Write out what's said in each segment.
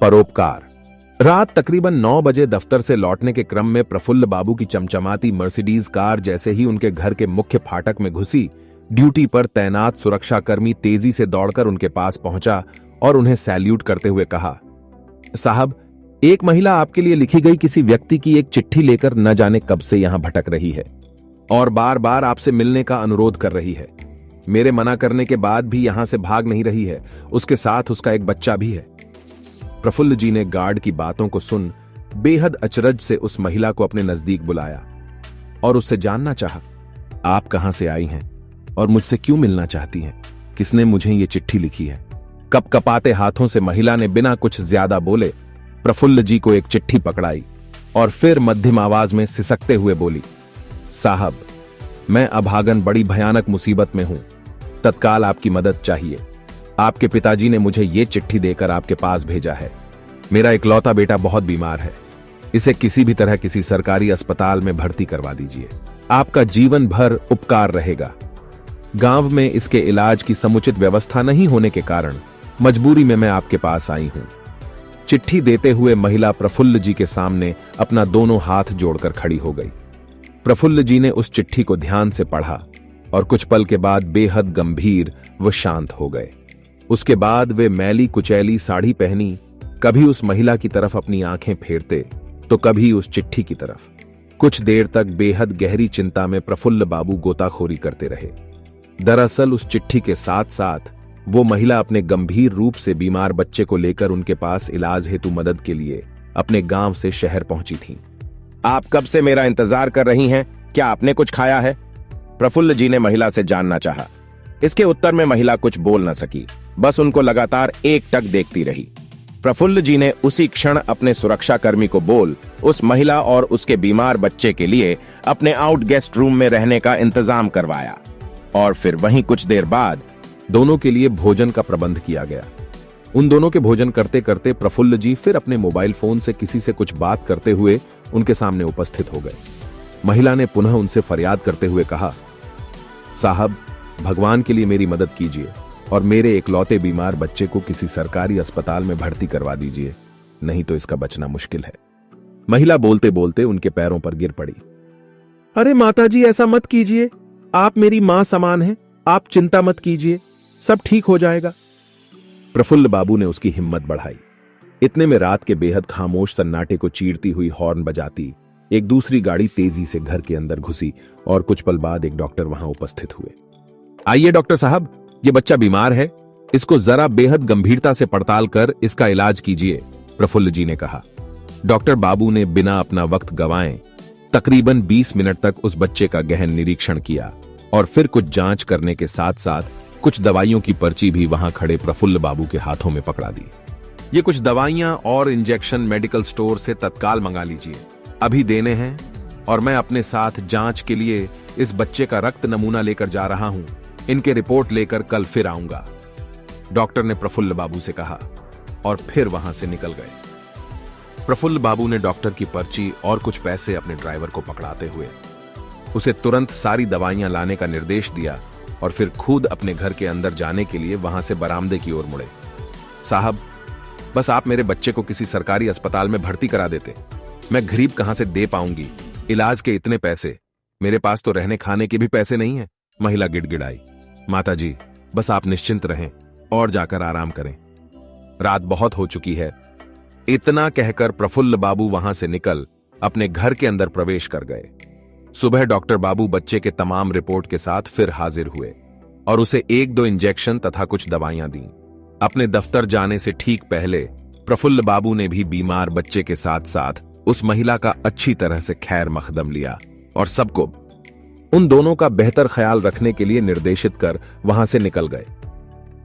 परोपकार। रात तकरीबन 9 बजे दफ्तर से लौटने के क्रम में प्रफुल्ल बाबू की चमचमाती मर्सिडीज कार जैसे ही उनके घर के मुख्य फाटक में घुसी, ड्यूटी पर तैनात सुरक्षाकर्मी तेजी से दौड़कर उनके पास पहुंचा और उन्हें सैल्यूट करते हुए कहा, साहब, एक महिला आपके लिए लिखी गई किसी व्यक्ति की एक चिट्ठी लेकर न जाने कब से यहां भटक रही है और बार बार आपसे मिलने का अनुरोध कर रही है। मेरे मना करने के बाद भी यहां से भाग नहीं रही है। उसके साथ उसका एक बच्चा भी है। प्रफुल्ल जी ने गार्ड की बातों को सुन बेहद अचरज से उस महिला को अपने नजदीक बुलाया और उससे जानना चाहा, आप कहां से आई हैं और मुझसे क्यों मिलना चाहती हैं? किसने मुझे ये चिट्ठी लिखी है? कपकपाते हाथों से महिला ने बिना कुछ ज्यादा बोले प्रफुल्ल जी को एक चिट्ठी पकड़ाई और फिर मध्यम आवाज में सिसकते हुए बोली, साहब, मैं अभागन बड़ी भयानक मुसीबत में हूं। तत्काल आपकी मदद चाहिए। आपके पिताजी ने मुझे ये चिट्ठी देकर आपके पास भेजा है। मेरा इकलौता बेटा बहुत बीमार है। इसे किसी भी तरह किसी सरकारी अस्पताल में भर्ती करवा दीजिए। आपका जीवन भर उपकार रहेगा। गांव में इसके इलाज की समुचित व्यवस्था नहीं होने के कारण मजबूरी में मैं आपके पास आई हूं। चिट्ठी देते हुए महिला प्रफुल्ल जी के सामने अपना दोनों हाथ जोड़कर खड़ी हो गई। प्रफुल्ल जी ने उस चिट्ठी को ध्यान से पढ़ा और कुछ पल के बाद बेहद गंभीर व शांत हो गए। उसके बाद वे मैली कुचैली साड़ी पहनी कभी उस महिला की तरफ अपनी आंखें फेरते तो कभी उस चिट्ठी की तरफ। कुछ देर तक बेहद गहरी चिंता में प्रफुल्ल बाबू गोताखोरी करते रहे। दरअसल उस चिट्ठी के साथ साथ वो महिला अपने गंभीर रूप से बीमार बच्चे को लेकर उनके पास इलाज हेतु मदद के लिए अपने गांव से शहर पहुंची थी। आप कब से मेरा इंतजार कर रही हैं? क्या आपने कुछ खाया है? प्रफुल्ल जी ने महिला से जानना चाहा। इसके उत्तर में महिला कुछ बोल न सकी, बस उनको लगातार एकटक देखती रही। प्रफुल्ल जी ने उसी क्षण अपने सुरक्षाकर्मी को बोल उस महिला और उसके बीमार बच्चे के लिए अपने आउट गेस्ट रूम में रहने का इंतजाम करवाया और फिर वहीं कुछ देर बाद दोनों के लिए भोजन का प्रबंध किया गया। उन दोनों के भोजन करते करते प्रफुल्ल जी फिर अपने मोबाइल फोन से किसी से कुछ बात करते हुए उनके सामने उपस्थित हो गए। महिला ने पुनः उनसे फरियाद करते हुए कहा, साहब, भगवान के लिए मेरी मदद कीजिए और मेरे इकलौते बीमार बच्चे को किसी सरकारी अस्पताल में भर्ती करवा दीजिए, नहीं तो इसका बचना मुश्किल है। महिला बोलते बोलते उनके पैरों पर गिर पड़ी। अरे माताजी, ऐसा मत कीजिए। आप मेरी मां समान हैं। आप चिंता मत कीजिए, सब ठीक हो जाएगा। प्रफुल्ल बाबू ने उसकी हिम्मत बढ़ाई। इतने में रात के बेहद खामोश सन्नाटे को चीरती हुई हॉर्न बजाती एक दूसरी गाड़ी तेजी से घर के अंदर घुसी और कुछ पल बाद एक डॉक्टर वहां उपस्थित हुए। आइए डॉक्टर साहब, ये बच्चा बीमार है, इसको जरा बेहद गंभीरता से पड़ताल कर इसका इलाज कीजिए, प्रफुल्ल जी ने कहा। डॉक्टर बाबू ने बिना अपना वक्त गंवाए तकरीबन 20 मिनट तक उस बच्चे का गहन निरीक्षण किया और फिर कुछ जांच करने के साथ साथ कुछ दवाइयों की पर्ची भी वहां खड़े प्रफुल्ल बाबू के हाथों में पकड़ा दी। ये कुछ दवाइयां और इंजेक्शन मेडिकल स्टोर से तत्काल मंगा लीजिए, अभी देने हैं, और मैं अपने साथ जांच के लिए इस बच्चे का रक्त नमूना लेकर जा रहा हूं। इनके रिपोर्ट लेकर कल फिर आऊंगा, डॉक्टर ने प्रफुल्ल बाबू से कहा और फिर वहां से निकल गए। प्रफुल्ल बाबू ने डॉक्टर की पर्ची और कुछ पैसे अपने ड्राइवर को पकड़ाते हुए उसे तुरंत सारी दवाइयां लाने का निर्देश दिया और फिर खुद अपने घर के अंदर जाने के लिए वहां से बरामदे की ओर मुड़े। साहब, बस आप मेरे बच्चे को किसी सरकारी अस्पताल में भर्ती करा देते। मैं गरीब कहां से दे पाऊंगी इलाज के इतने पैसे? मेरे पास तो रहने खाने के भी पैसे नहीं है, महिला गिड़गिड़ाई। माताजी, बस आप निश्चिंत रहें और जाकर आराम करें। रात बहुत हो चुकी है। इतना कहकर प्रफुल्ल बाबू वहां से निकल अपने घर के अंदर प्रवेश कर गए। सुबह डॉक्टर बाबू बच्चे के तमाम रिपोर्ट के साथ फिर हाजिर हुए और उसे 1-2 इंजेक्शन तथा कुछ दवाइयां दी। अपने दफ्तर जाने से ठीक पहले प्रफुल्ल बाबू ने भी बीमार बच्चे के साथ साथ उस महिला का अच्छी तरह से खैर मकदम लिया और सबको उन दोनों का बेहतर ख्याल रखने के लिए निर्देशित कर वहां से निकल गए।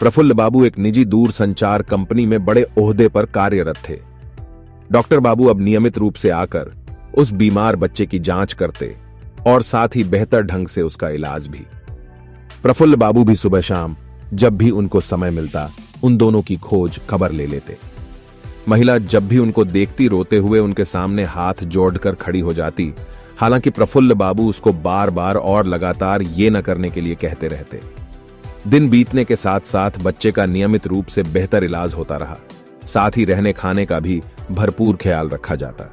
प्रफुल्ल बाबू एक निजी दूर संचार कंपनी में बड़े ओहदे पर कार्यरत थे। डॉक्टर बाबू अब नियमित रूप से आकर उस बीमार बच्चे की जांच करते और साथ ही बेहतर ढंग से उसका इलाज भी। प्रफुल्ल बाबू भी सुबह शाम जब भी उनको समय मिलता उन दोनों की खोज खबर ले लेते। महिला जब भी उनको देखती रोते हुए उनके सामने हाथ जोड़कर खड़ी हो जाती, हालांकि प्रफुल्ल बाबू उसको बार बार और लगातार ये न करने के लिए कहते रहते। दिन बीतने के साथ साथ बच्चे का नियमित रूप से बेहतर इलाज होता रहा। साथ ही रहने खाने का भी भरपूर ख्याल रखा जाता।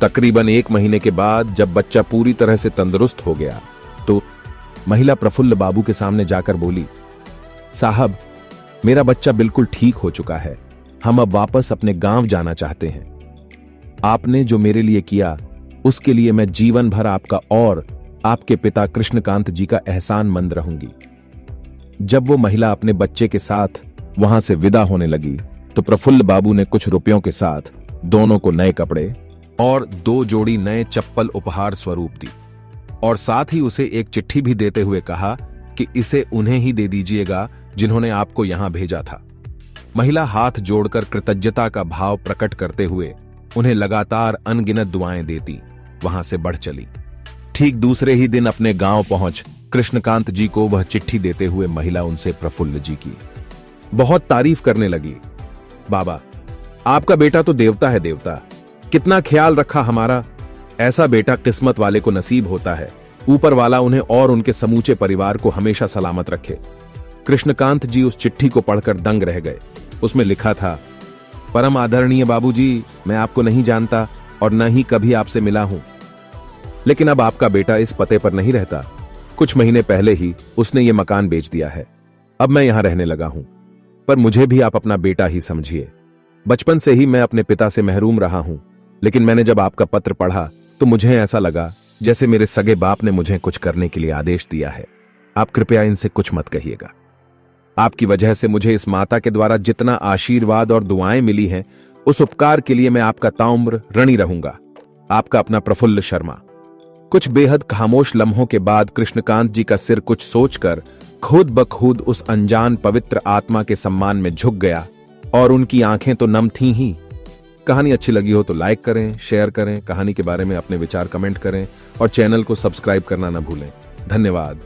तकरीबन 1 महीने के बाद जब बच्चा पूरी तरह से तंदुरुस्त हो गया तो महिला प्रफुल्ल बाबू के सामने जाकर बोली, साहब, मेरा बच्चा बिल्कुल ठीक हो चुका है। हम अब वापस अपने गांव जाना चाहते हैं। आपने जो मेरे लिए किया उसके लिए मैं जीवन भर आपका और आपके पिता कृष्णकांत जी का एहसानमंद रहूंगी। जब वो महिला अपने बच्चे के साथ वहां से विदा होने लगी तो प्रफुल्ल बाबू ने कुछ रुपयों के साथ दोनों को नए कपड़े और 2 जोड़ी नए चप्पल उपहार स्वरूप दी और साथ ही उसे एक चिट्ठी भी देते हुए कहा कि इसे उन्हें ही दे दीजिएगा जिन्होंने आपको यहां भेजा था। महिला हाथ जोड़कर कृतज्ञता का भाव प्रकट करते हुए उन्हें लगातार अनगिनत दुआएं देती वहां से बढ़ चली। ठीक दूसरे ही दिन अपने गांव पहुंच कृष्णकांत जी को वह चिट्ठी देते हुए महिला उनसे प्रफुल्ल जी की बहुत तारीफ करने लगी। बाबा, आपका बेटा तो देवता है, देवता। कितना ख्याल रखा हमारा। ऐसा बेटा किस्मत वाले को नसीब होता है। ऊपर वाला उन्हें और उनके समूचे परिवार को हमेशा सलामत रखे। कृष्णकांत जी उस चिट्ठी को पढ़कर दंग रह गए। उसमें लिखा था, परम आदरणीय बाबूजी, मैं आपको नहीं जानता और न ही कभी आपसे मिला हूं, लेकिन अब आपका बेटा इस पते पर नहीं रहता। कुछ महीने पहले ही उसने ये मकान बेच दिया है। अब मैं यहां रहने लगा हूं, पर मुझे भी आप अपना बेटा ही समझिए। बचपन से ही मैं अपने पिता से महरूम रहा हूं, लेकिन मैंने जब आपका पत्र पढ़ा तो मुझे ऐसा लगा जैसे मेरे सगे बाप ने मुझे कुछ करने के लिए आदेश दिया है। आप कृपया इनसे कुछ मत कहिएगा। आपकी वजह से मुझे इस माता के द्वारा जितना आशीर्वाद और दुआएं मिली हैं, उस उपकार के लिए मैं आपका ताउम्र ऋणी रहूंगा। आपका अपना प्रफुल्ल शर्मा। कुछ बेहद खामोश लम्हों के बाद कृष्णकांत जी का सिर कुछ सोचकर खुद ब खुद उस अनजान पवित्र आत्मा के सम्मान में झुक गया और उनकी आंखें तो नम थीं ही। कहानी अच्छी लगी हो तो लाइक करें, शेयर करें, कहानी के बारे में अपने विचार कमेंट करें और चैनल को सब्सक्राइब करना न भूलें। धन्यवाद।